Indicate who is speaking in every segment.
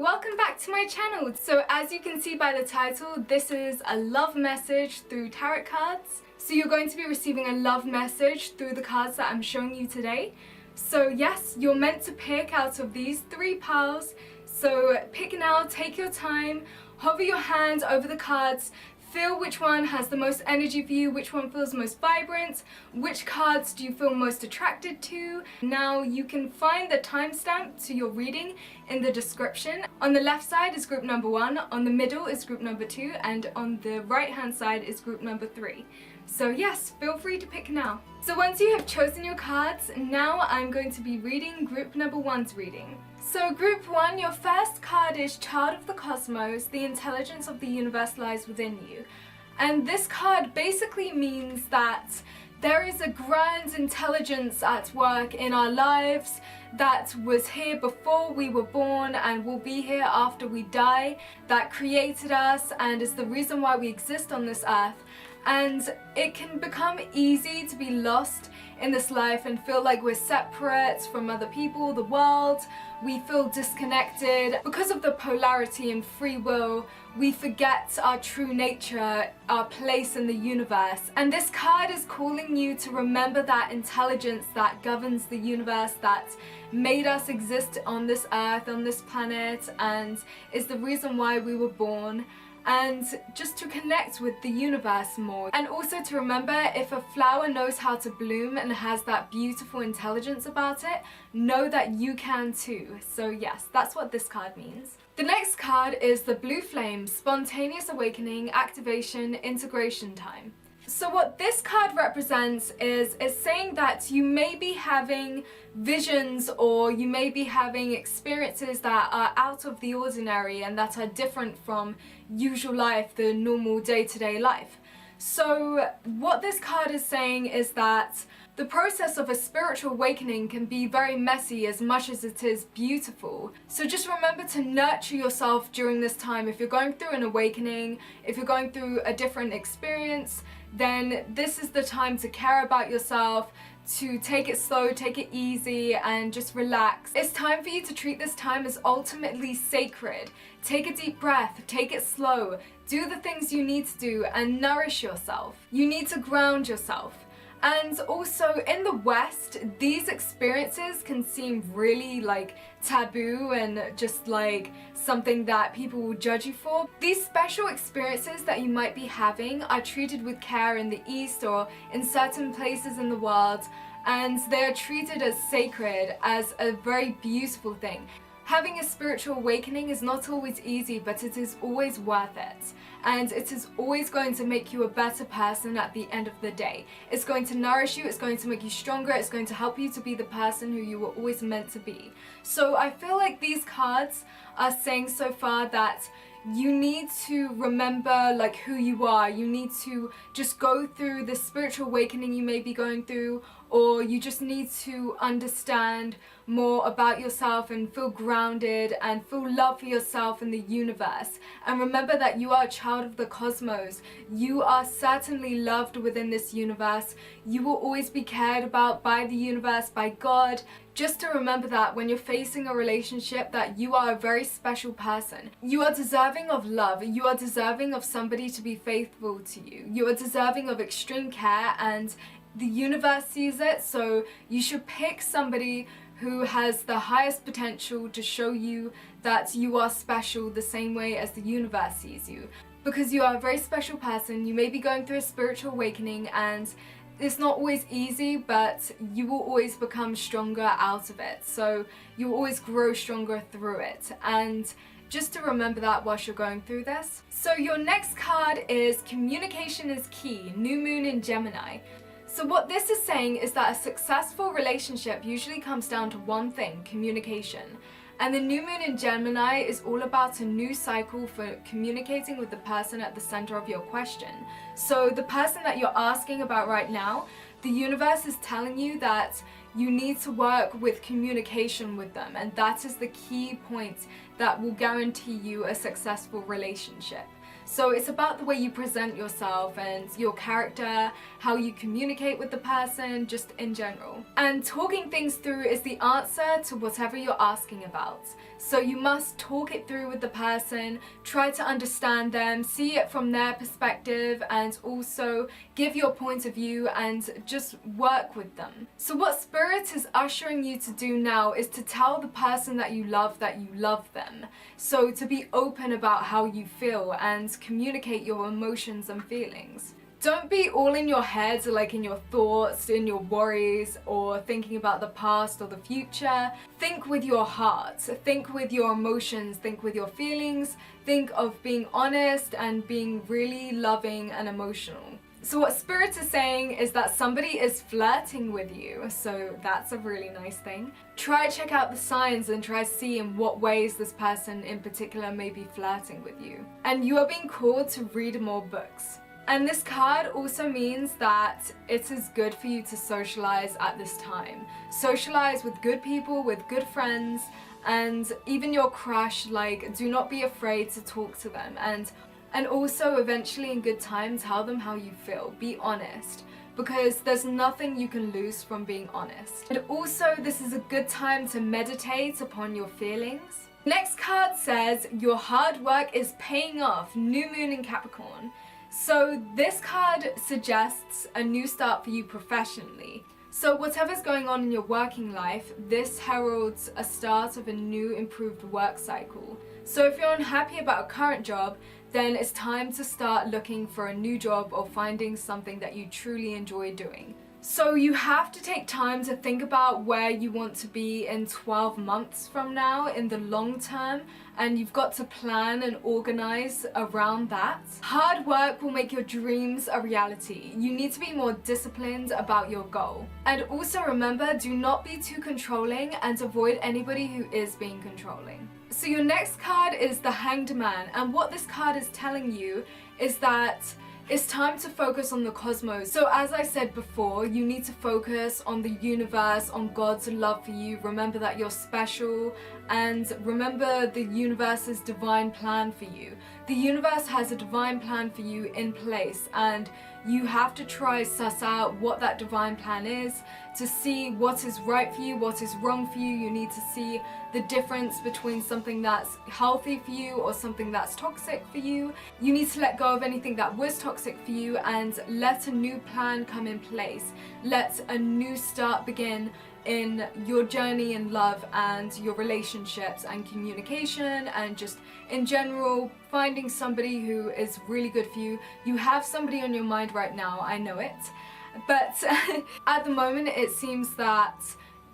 Speaker 1: welcome back to my channel. So as you can see by the title, this is a love message through tarot cards. So you're going to be receiving a love message through the cards that I'm showing you today. So yes, you're meant to pick out of these 3 piles. So pick now, take your time, hover your hand over the cards, feel which one has the most energy for you, which one feels most vibrant, which cards do you feel most attracted to. Now you can find the timestamp to your reading in the description. On the left side is group number 1, on the middle is group number 2, and on the right hand side is group number 3. So yes, feel free to pick now. So once you have chosen your cards, now I'm going to be reading group number 1's reading. So group 1, your first card is Child of the Cosmos, the intelligence of the universe lies within you. And this card basically means that there is a grand intelligence at work in our lives that was here before we were born and will be here after we die, that created us and is the reason why we exist on this earth. And it can become easy to be lost in this life and feel like we're separate from other people, the world. We feel disconnected. Because of the polarity and free will, we forget our true nature, our place in the universe. And this card is calling you to remember that intelligence that governs the universe, that made us exist on this earth, on this planet, and is the reason why we were born. And just to connect with the universe more. And also to remember, if a flower knows how to bloom and has that beautiful intelligence about it, know that you can too. So yes, that's what this card means. The next card is the Blue Flame, Spontaneous Awakening, Activation, Integration Time. So what this card represents is saying that you may be having visions or you may be having experiences that are out of the ordinary and that are different from usual life, the normal day-to-day life. So what this card is saying is that the process of a spiritual awakening can be very messy as much as it is beautiful. So just remember to nurture yourself during this time. If you're going through an awakening, if you're going through a different experience, then this is the time to care about yourself, to take it slow, take it easy, and just relax. It's time for you to treat this time as ultimately sacred. Take a deep breath, take it slow, do the things you need to do, and nourish yourself. You need to ground yourself. And also in the West, these experiences can seem really like taboo and just like something that people will judge you for. These special experiences that you might be having are treated with care in the East or in certain places in the world, and they are treated as sacred, as a very beautiful thing. Having a spiritual awakening is not always easy, but it is always worth it. And it is always going to make you a better person at the end of the day. It's going to nourish you, it's going to make you stronger, it's going to help you to be the person who you were always meant to be. So I feel like these cards are saying so far that you need to remember like who you are. You need to just go through the spiritual awakening you may be going through, or you just need to understand more about yourself and feel grounded and feel love for yourself and the universe. And remember that you are a child of the cosmos. You are certainly loved within this universe. You will always be cared about by the universe, by God. Just to remember that when you're facing a relationship, that you are a very special person. You are deserving of love. You are deserving of somebody to be faithful to you. You are deserving of extreme care, and the universe sees it, so you should pick somebody who has the highest potential to show you that you are special the same way as the universe sees you. Because you are a very special person. You may be going through a spiritual awakening, and it's not always easy, but you will always become stronger out of it. So you'll always grow stronger through it. And just to remember that whilst you're going through this. So your next card is Communication is Key, New Moon in Gemini. So what this is saying is that a successful relationship usually comes down to one thing: communication. And the new moon in Gemini is all about a new cycle for communicating with the person at the center of your question. So the person that you're asking about right now, the universe is telling you that you need to work with communication with them, and that is the key point that will guarantee you a successful relationship. So it's about the way you present yourself and your character, how you communicate with the person, just in general. And talking things through is the answer to whatever you're asking about. So you must talk it through with the person, try to understand them, see it from their perspective, and also give your point of view and just work with them. So what Spirit is ushering you to do now is to tell the person that you love them. So to be open about how you feel and communicate your emotions and feelings. Don't be all in your head, like in your thoughts, in your worries, or thinking about the past or the future. Think with your heart, think with your emotions, think with your feelings, think of being honest and being really loving and emotional. So what Spirit is saying is that somebody is flirting with you, so that's a really nice thing. Try to check out the signs and try to see in what ways this person in particular may be flirting with you. And you are being called to read more books. And this card also means that it is good for you to socialize at this time. Socialize with good people, with good friends, and even your crush, like, do not be afraid to talk to them. And also eventually in good time, tell them how you feel. Be honest, because there's nothing you can lose from being honest. And also this is a good time to meditate upon your feelings. Next card says, your hard work is paying off, new moon in Capricorn. So this card suggests a new start for you professionally. So whatever's going on in your working life, this heralds a start of a new improved work cycle. So if you're unhappy about a current job, then it's time to start looking for a new job or finding something that you truly enjoy doing. So you have to take time to think about where you want to be in 12 months from now in the long term, and you've got to plan and organize around that. Hard work will make your dreams a reality. You need to be more disciplined about your goal. And also remember, do not be too controlling and avoid anybody who is being controlling. So your next card is the Hanged Man, and what this card is telling you is that it's time to focus on the cosmos. So as I said before, you need to focus on the universe, on God's love for you. Remember that you're special, and remember the universe's divine plan for you. The universe has a divine plan for you in place, and you have to try suss out what that divine plan is to see what is right for you, what is wrong for you. You need to see the difference between something that's healthy for you or something that's toxic for you. You need to let go of anything that was toxic for you and let a new plan come in place. Let a new start begin in your journey in love and your relationships and communication, and just in general finding somebody who is really good for you. You have somebody on your mind right now, I know it, but at the moment it seems that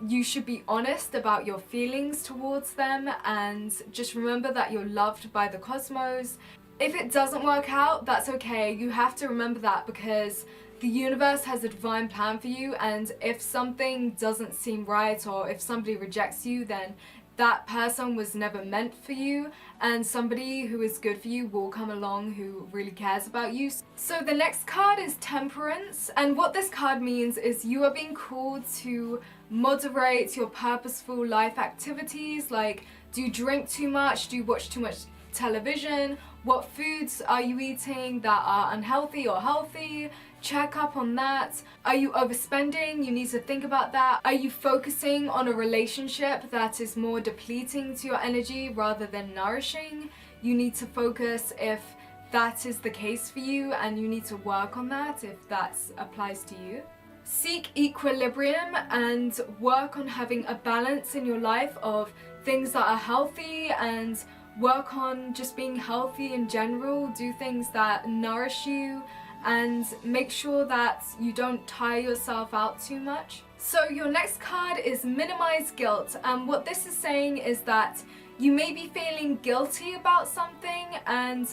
Speaker 1: you should be honest about your feelings towards them, and just remember that you're loved by the cosmos. If it doesn't work out, that's okay. You have to remember that, because the universe has a divine plan for you, and if something doesn't seem right or if somebody rejects you, then that person was never meant for you, and somebody who is good for you will come along who really cares about you. So the next card is Temperance, and what this card means is you are being called to moderate your purposeful life activities. Like, do you drink too much? Do you watch too much television? What foods are you eating that are unhealthy or healthy? Check up on that. Are you overspending? You need to think about that. Are you focusing on a relationship that is more depleting to your energy rather than nourishing? You need to focus if that is the case for you, and you need to work on that if that applies to you. Seek equilibrium and work on having a balance in your life of things that are healthy, and work on just being healthy in general. Do things that nourish you, and make sure that you don't tire yourself out too much. So your next card is Minimize Guilt, and what this is saying is that you may be feeling guilty about something, and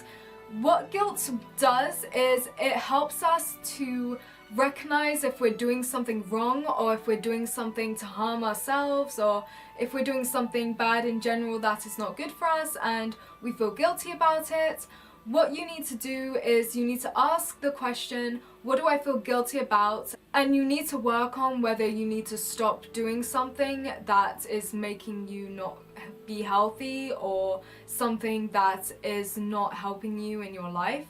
Speaker 1: what guilt does is it helps us to recognize if we're doing something wrong, or if we're doing something to harm ourselves, or if we're doing something bad in general that is not good for us and we feel guilty about it. What you need to do is you need to ask the question, what do I feel guilty about? And you need to work on whether you need to stop doing something that is making you not be healthy, or something that is not helping you in your life.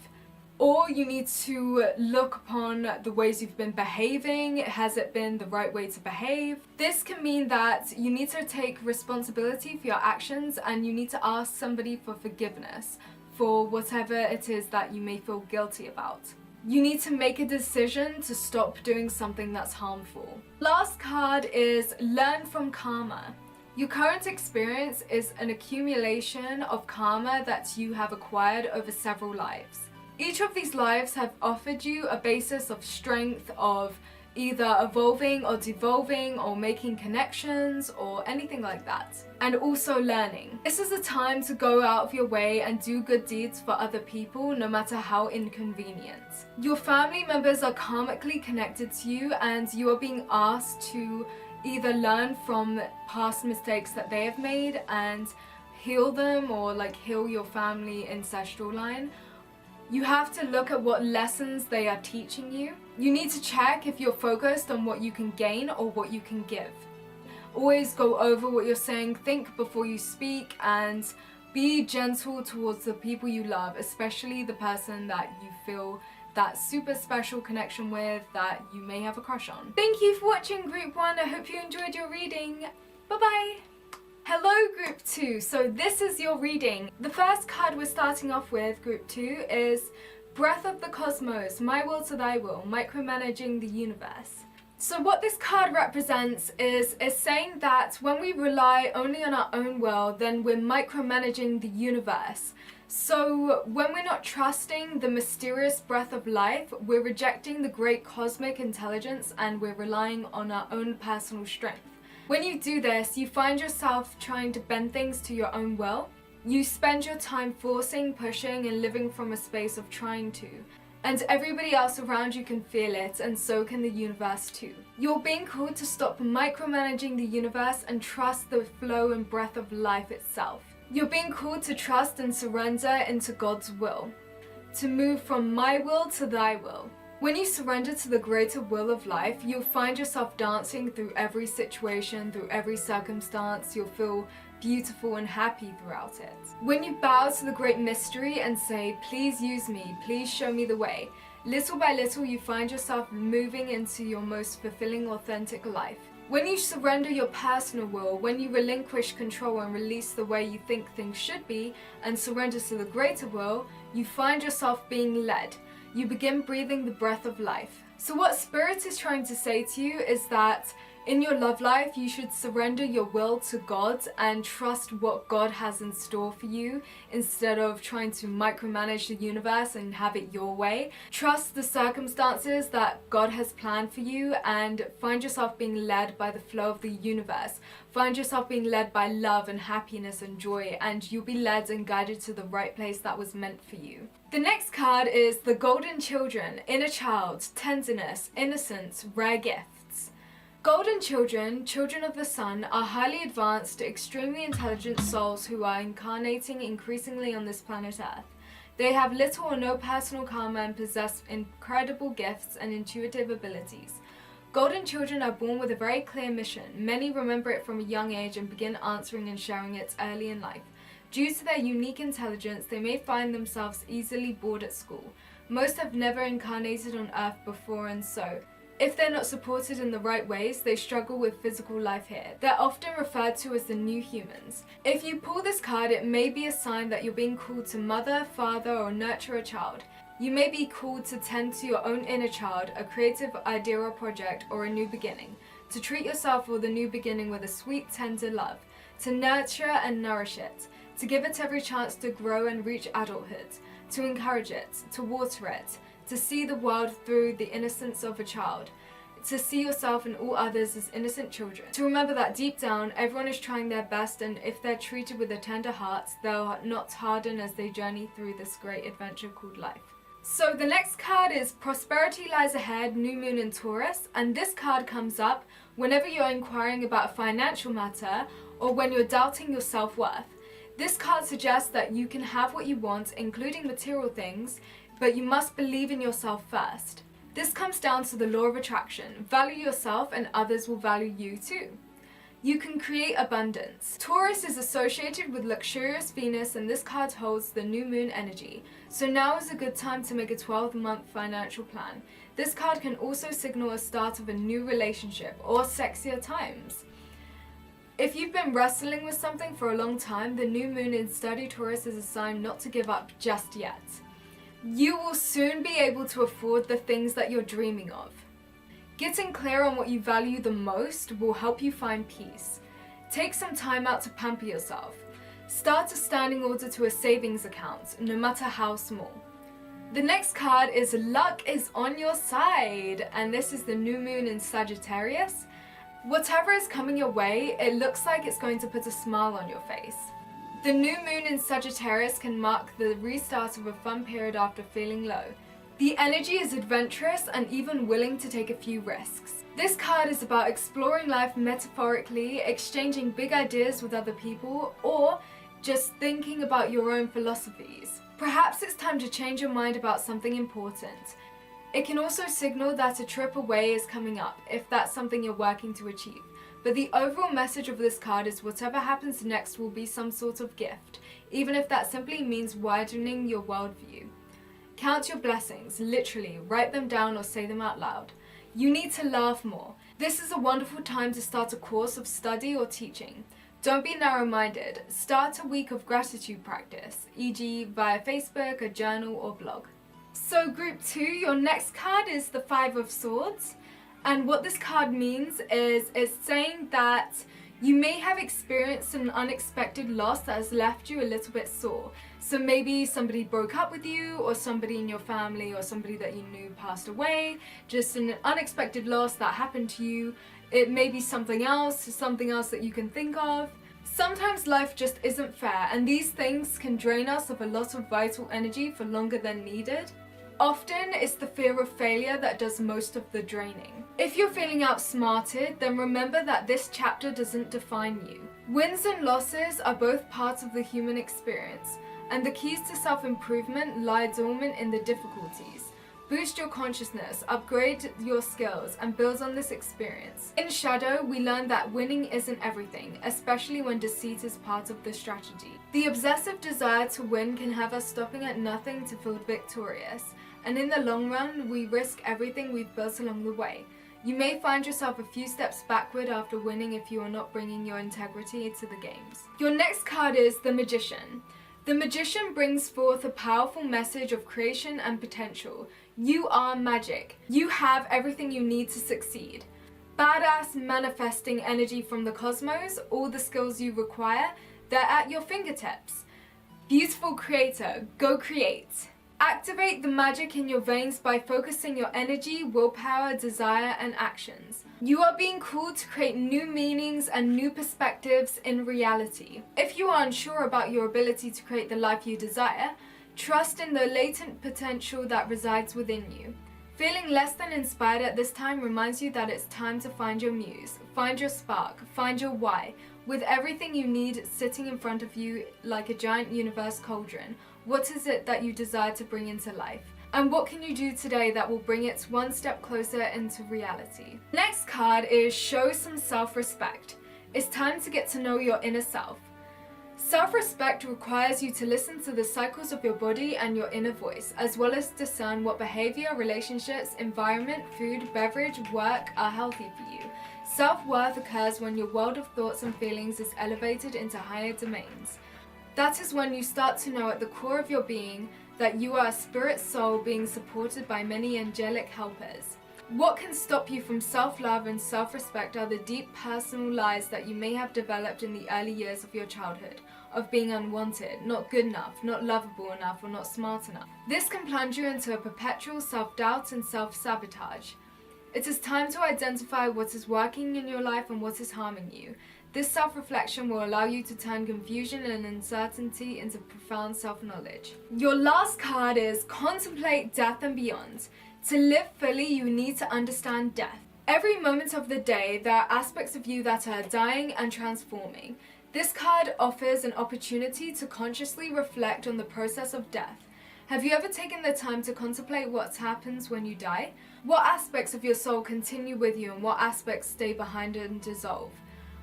Speaker 1: Or you need to look upon the ways you've been behaving. Has it been the right way to behave? This can mean that you need to take responsibility for your actions, and you need to ask somebody for forgiveness for whatever it is that you may feel guilty about. You need to make a decision to stop doing something that's harmful. Last card is Learn from Karma. Your current experience is an accumulation of karma that you have acquired over several lives. Each of these lives have offered you a basis of strength, of either evolving or devolving or making connections or anything like that. And also learning. This is a time to go out of your way and do good deeds for other people, no matter how inconvenient. Your family members are karmically connected to you, and you are being asked to either learn from past mistakes that they have made and heal them, or like heal your family ancestral line. You have to look at what lessons they are teaching you. You need to check if you're focused on what you can gain or what you can give. Always go over what you're saying, think before you speak, and be gentle towards the people you love, especially the person that you feel that super special connection with, that you may have a crush on. Thank you for watching Group 1. I hope you enjoyed your reading. Bye-bye. Hello Group 2, so this is your reading. The first card we're starting off with, Group 2, is Breath of the Cosmos, My Will to Thy Will, Micromanaging the Universe. So what this card represents is saying that when we rely only on our own will, then we're micromanaging the universe. So when we're not trusting the mysterious breath of life, we're rejecting the great cosmic intelligence, and we're relying on our own personal strength. When you do this, you find yourself trying to bend things to your own will. You spend your time forcing, pushing, and living from a space of trying to. And everybody else around you can feel it, and so can the universe too. You're being called to stop micromanaging the universe and trust the flow and breath of life itself. You're being called to trust and surrender into God's will. To move from my will to thy will. When you surrender to the greater will of life, you'll find yourself dancing through every situation, through every circumstance. You'll feel beautiful and happy throughout it. When you bow to the great mystery and say, please use me, please show me the way, little by little you find yourself moving into your most fulfilling, authentic life. When you surrender your personal will, when you relinquish control and release the way you think things should be, and surrender to the greater will, you find yourself being led. You begin breathing the breath of life. So what Spirit is trying to say to you is that in your love life, you should surrender your will to God and trust what God has in store for you, instead of trying to micromanage the universe and have it your way. Trust the circumstances that God has planned for you, and find yourself being led by the flow of the universe. Find yourself being led by love and happiness and joy, and you'll be led and guided to the right place that was meant for you. The next card is the Golden Children, Inner Child, Tenderness, Innocence, Rare Gifts. Golden children, children of the sun, are highly advanced, extremely intelligent souls who are incarnating increasingly on this planet Earth. They have little or no personal karma and possess incredible gifts and intuitive abilities. Golden children are born with a very clear mission. Many remember it from a young age and begin answering and sharing it early in life. Due to their unique intelligence, they may find themselves easily bored at school. Most have never incarnated on Earth before, and so, if they're not supported in the right ways, they struggle with physical life here. They're often referred to as the new humans. If you pull this card, it may be a sign that you're being called to mother, father, or nurture a child. You may be called to tend to your own inner child, a creative idea or project, or a new beginning. To treat yourself or the new beginning with a sweet, tender love. To nurture and nourish it. To give it every chance to grow and reach adulthood. To encourage it. To water it. To see the world through the innocence of a child. To see yourself and all others as innocent children. To remember that deep down, everyone is trying their best, and if they're treated with a tender heart, they'll not harden as they journey through this great adventure called life. So the next card is Prosperity Lies Ahead, New Moon in Taurus, and this card comes up whenever you're inquiring about a financial matter or when you're doubting your self-worth. This card suggests that you can have what you want, including material things, but you must believe in yourself first. This comes down to the law of attraction. Value yourself and others will value you too. You can create abundance. Taurus is associated with luxurious Venus, and this card holds the new moon energy. So now is a good time to make a 12-month financial plan. This card can also signal a start of a new relationship or sexier times. If you've been wrestling with something for a long time, the new moon in Sturdy Taurus is a sign not to give up just yet. You will soon be able to afford the things that you're dreaming of. Getting clear on what you value the most will help you find peace. Take some time out to pamper yourself. Start a standing order to a savings account, no matter how small. The next card is Luck is on your side, and this is the new moon in Sagittarius. Whatever is coming your way, it looks like it's going to put a smile on your face. The new moon in Sagittarius can mark the restart of a fun period after feeling low. The energy is adventurous and even willing to take a few risks. This card is about exploring life metaphorically, exchanging big ideas with other people, or just thinking about your own philosophies. Perhaps it's time to change your mind about something important. It can also signal that a trip away is coming up, if that's something you're working to achieve. But the overall message of this card is whatever happens next will be some sort of gift, even if that simply means widening your worldview. Count your blessings, literally, write them down or say them out loud. You need to laugh more. This is a wonderful time to start a course of study or teaching. Don't be narrow-minded. Start a week of gratitude practice, e.g. via Facebook, a journal or blog. So group 2, your next card is the Five of Swords. And what this card means is it's saying that you may have experienced an unexpected loss that has left you a little bit sore. So maybe somebody broke up with you, or somebody in your family or somebody that you knew passed away. Just an unexpected loss that happened to you. It may be something else that you can think of. Sometimes life just isn't fair, and these things can drain us of a lot of vital energy for longer than needed. Often it's the fear of failure that does most of the draining. If you're feeling outsmarted, then remember that this chapter doesn't define you. Wins and losses are both parts of the human experience, and the keys to self-improvement lie dormant in the difficulties. Boost your consciousness, upgrade your skills, and build on this experience. In Shadow, we learn that winning isn't everything, especially when deceit is part of the strategy. The obsessive desire to win can have us stopping at nothing to feel victorious, and in the long run, we risk everything we've built along the way. You may find yourself a few steps backward after winning if you are not bringing your integrity to the games. Your next card is the Magician. The Magician brings forth a powerful message of creation and potential. You are magic. You have everything you need to succeed. Badass manifesting energy from the cosmos, all the skills you require, they're at your fingertips. Beautiful creator, go create. Activate the magic in your veins by focusing your energy, willpower, desire, and actions. You are being called to create new meanings and new perspectives in reality. If you are unsure about your ability to create the life you desire, trust in the latent potential that resides within you. Feeling less than inspired at this time reminds you that it's time to find your muse, find your spark, find your why. With everything you need sitting in front of you like a giant universe cauldron, what is it that you desire to bring into life? And what can you do today that will bring it one step closer into reality? Next card is Show Some Self-Respect. It's time to get to know your inner self. Self-respect requires you to listen to the cycles of your body and your inner voice, as well as discern what behavior, relationships, environment, food, beverage, work are healthy for you. Self-worth occurs when your world of thoughts and feelings is elevated into higher domains. That is when you start to know at the core of your being that you are a spirit soul being supported by many angelic helpers. What can stop you from self-love and self-respect are the deep personal lies that you may have developed in the early years of your childhood, of being unwanted, not good enough, not lovable enough, or not smart enough. This can plunge you into a perpetual self-doubt and self-sabotage. It is time to identify what is working in your life and what is harming you. This self-reflection will allow you to turn confusion and uncertainty into profound self-knowledge. Your last card is Contemplate Death and Beyond. To live fully, you need to understand death. Every moment of the day, there are aspects of you that are dying and transforming. This card offers an opportunity to consciously reflect on the process of death. Have you ever taken the time to contemplate what happens when you die? What aspects of your soul continue with you and what aspects stay behind and dissolve?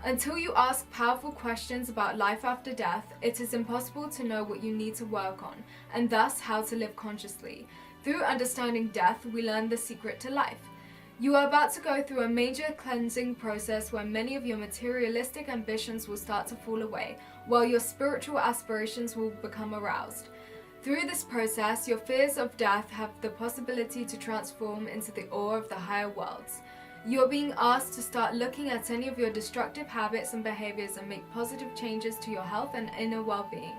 Speaker 1: Until you ask powerful questions about life after death, it is impossible to know what you need to work on, and thus how to live consciously. Through understanding death, we learn the secret to life. You are about to go through a major cleansing process where many of your materialistic ambitions will start to fall away, while your spiritual aspirations will become aroused. Through this process, your fears of death have the possibility to transform into the awe of the higher worlds. You are being asked to start looking at any of your destructive habits and behaviors and make positive changes to your health and inner well-being.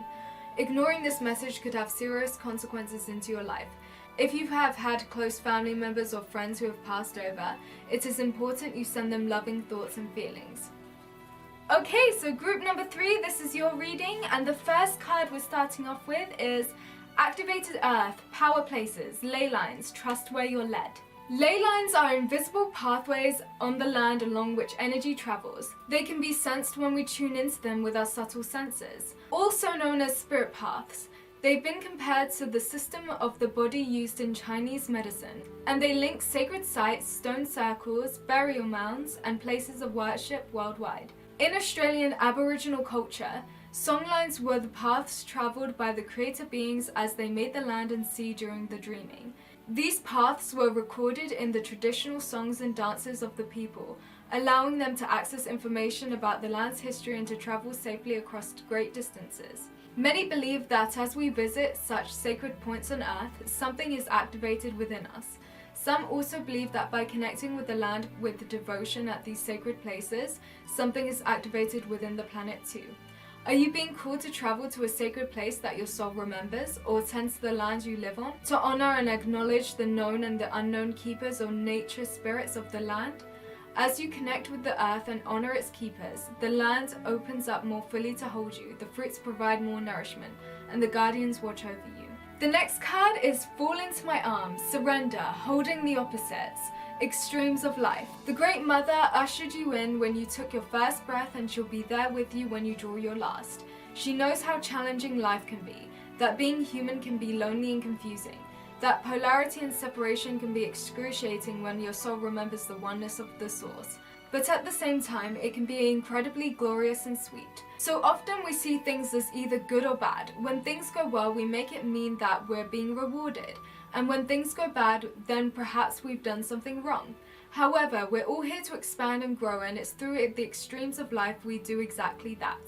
Speaker 1: Ignoring this message could have serious consequences into your life. If you have had close family members or friends who have passed over, it is important you send them loving thoughts and feelings. Okay, so group number 3, this is your reading, and the first card we're starting off with is Activated Earth, Power Places, Ley Lines, Trust Where You're Led. Ley lines are invisible pathways on the land along which energy travels. They can be sensed when we tune into them with our subtle senses. Also known as spirit paths, they've been compared to the system of the body used in Chinese medicine, and they link sacred sites, stone circles, burial mounds, and places of worship worldwide. In Australian Aboriginal culture, songlines were the paths travelled by the creator beings as they made the land and sea during the dreaming. These paths were recorded in the traditional songs and dances of the people, allowing them to access information about the land's history and to travel safely across great distances. Many believe that as we visit such sacred points on Earth, something is activated within us. Some also believe that by connecting with the land with devotion at these sacred places, something is activated within the planet too. Are you being called to travel to a sacred place that your soul remembers, or tend to the land you live on, to honor and acknowledge the known and the unknown keepers or nature spirits of the land? As you connect with the earth and honor its keepers, the land opens up more fully to hold you, the fruits provide more nourishment, and the guardians watch over you. The next card is Fall Into My Arms, Surrender, Holding the Opposites, Extremes of Life. The Great Mother ushered you in when you took your first breath, and she'll be there with you when you draw your last. She knows how challenging life can be, that being human can be lonely and confusing, that polarity and separation can be excruciating when your soul remembers the oneness of the source. But at the same time, it can be incredibly glorious and sweet. So often we see things as either good or bad. When things go well, we make it mean that we're being rewarded. And when things go bad, then perhaps we've done something wrong. However, we're all here to expand and grow, and it's through the extremes of life we do exactly that.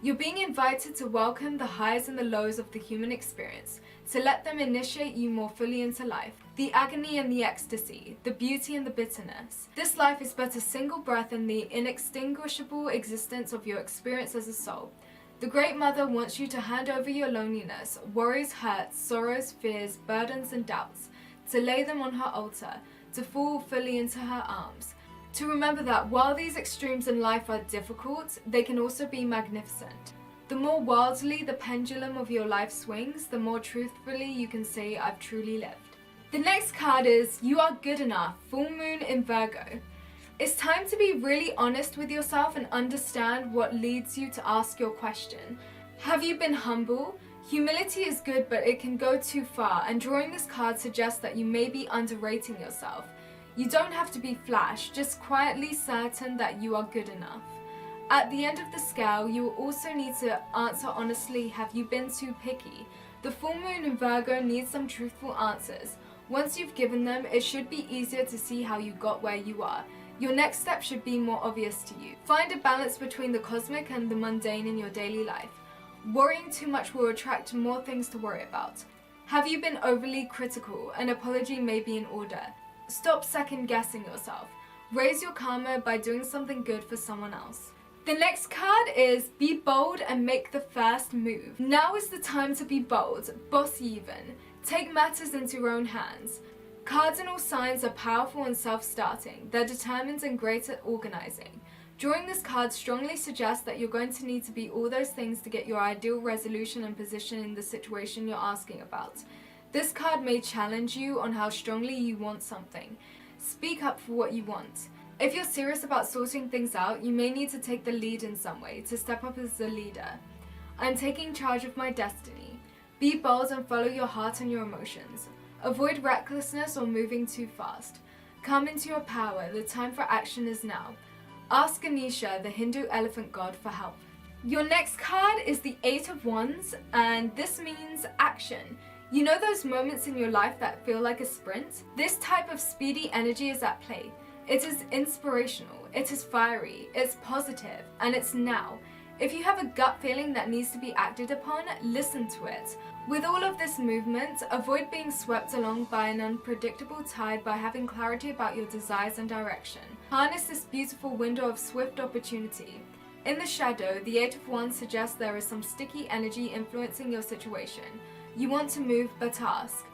Speaker 1: You're being invited to welcome the highs and the lows of the human experience, to let them initiate you more fully into life, the agony and the ecstasy, the beauty and the bitterness. This life is but a single breath in the inextinguishable existence of your experience as a soul. The Great Mother wants you to hand over your loneliness, worries, hurts, sorrows, fears, burdens and doubts, to lay them on her altar, to fall fully into her arms. To remember that while these extremes in life are difficult, they can also be magnificent. The more wildly the pendulum of your life swings, the more truthfully you can say, I've truly lived. The next card is You Are Good Enough, Full Moon in Virgo. It's time to be really honest with yourself and understand what leads you to ask your question. Have you been humble? Humility is good, but it can go too far, and drawing this card suggests that you may be underrating yourself. You don't have to be flash, just quietly certain that you are good enough. At the end of the scale, you will also need to answer honestly, have you been too picky? The full moon in Virgo needs some truthful answers. Once you've given them, it should be easier to see how you got where you are. Your next step should be more obvious to you. Find a balance between the cosmic and the mundane in your daily life. Worrying too much will attract more things to worry about. Have you been overly critical? An apology may be in order. Stop second guessing yourself. Raise your karma by doing something good for someone else. The next card is Be Bold and Make the First Move. Now is the time to be bold, bossy even. Take matters into your own hands. Cardinal signs are powerful and self-starting. They're determined and great at organizing. Drawing this card strongly suggests that you're going to need to be all those things to get your ideal resolution and position in the situation you're asking about. This card may challenge you on how strongly you want something. Speak up for what you want. If you're serious about sorting things out, you may need to take the lead in some way, to step up as a leader. I'm taking charge of my destiny. Be bold and follow your heart and your emotions. Avoid recklessness or moving too fast. Come into your power, the time for action is now. Ask Ganesha, the Hindu elephant god, for help. Your next card is the Eight of Wands, and this means action. You know those moments in your life that feel like a sprint? This type of speedy energy is at play. It is inspirational, it is fiery, it's positive, and it's now. If you have a gut feeling that needs to be acted upon, listen to it. With all of this movement, avoid being swept along by an unpredictable tide by having clarity about your desires and direction. Harness this beautiful window of swift opportunity. In the shadow, the Eight of Wands suggests there is some sticky energy influencing your situation. You want to move, but ask.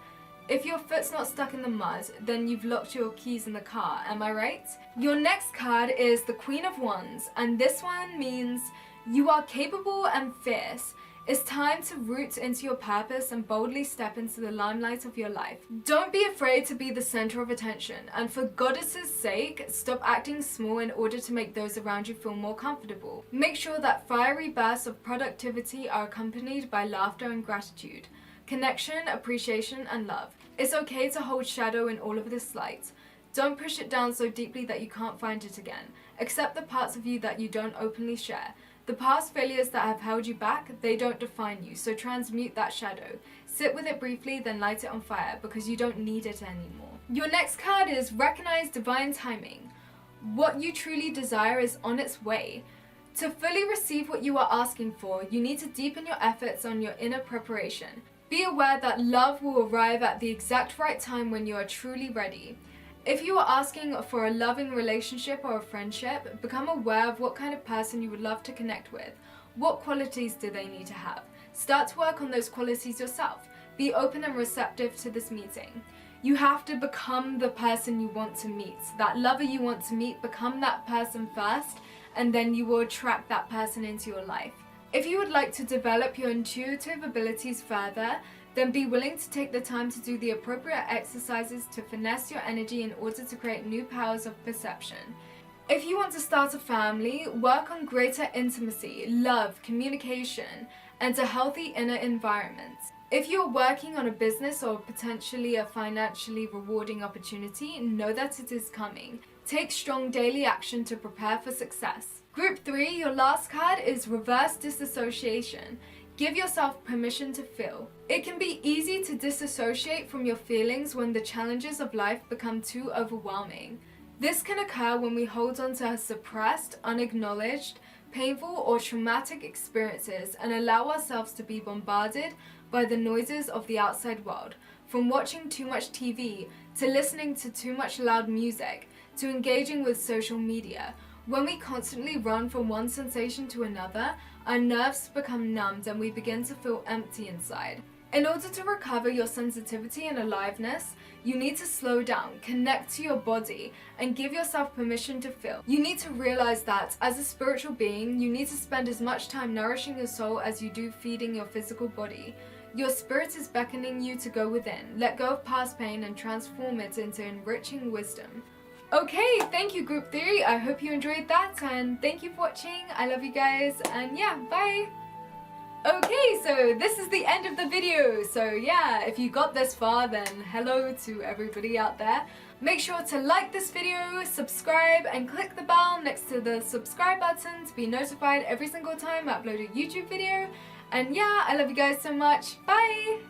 Speaker 1: If your foot's not stuck in the mud, then you've locked your keys in the car, am I right? Your next card is the Queen of Wands, and this one means you are capable and fierce. It's time to root into your purpose and boldly step into the limelight of your life. Don't be afraid to be the center of attention, and for goddess's sake, stop acting small in order to make those around you feel more comfortable. Make sure that fiery bursts of productivity are accompanied by laughter and gratitude, connection, appreciation, and love. It's okay to hold shadow in all of this light. Don't push it down so deeply that you can't find it again. Accept the parts of you that you don't openly share. The past failures that have held you back, they don't define you, so transmute that shadow. Sit with it briefly, then light it on fire, because you don't need it anymore. Your next card is Recognize Divine Timing. What you truly desire is on its way. To fully receive what you are asking for, you need to deepen your efforts on your inner preparation. Be aware that love will arrive at the exact right time when you are truly ready. If you are asking for a loving relationship or a friendship, become aware of what kind of person you would love to connect with. What qualities do they need to have? Start to work on those qualities yourself. Be open and receptive to this meeting. You have to become the person you want to meet. That lover you want to meet, become that person first, and then you will attract that person into your life. If you would like to develop your intuitive abilities further, then be willing to take the time to do the appropriate exercises to finesse your energy in order to create new powers of perception. If you want to start a family, work on greater intimacy, love, communication, and a healthy inner environment. If you're working on a business or potentially a financially rewarding opportunity, know that it is coming. Take strong daily action to prepare for success. Group 3, your last card is Reverse Disassociation. Give yourself permission to feel. It can be easy to disassociate from your feelings when the challenges of life become too overwhelming. This can occur when we hold on to suppressed, unacknowledged, painful or traumatic experiences and allow ourselves to be bombarded by the noises of the outside world, from watching too much TV, to listening to too much loud music, to engaging with social media. When we constantly run from one sensation to another, our nerves become numbed and we begin to feel empty inside. In order to recover your sensitivity and aliveness, you need to slow down, connect to your body, and give yourself permission to feel. You need to realize that, as a spiritual being, you need to spend as much time nourishing your soul as you do feeding your physical body. Your spirit is beckoning you to go within, let go of past pain, and transform it into enriching wisdom. Okay, thank you Group 3, I hope you enjoyed that, and thank you for watching, I love you guys, and yeah, bye! Okay, so this is the end of the video, so yeah, if you got this far, then hello to everybody out there. Make sure to like this video, subscribe, and click the bell next to the subscribe button to be notified every single time I upload a YouTube video, and yeah, I love you guys so much, bye!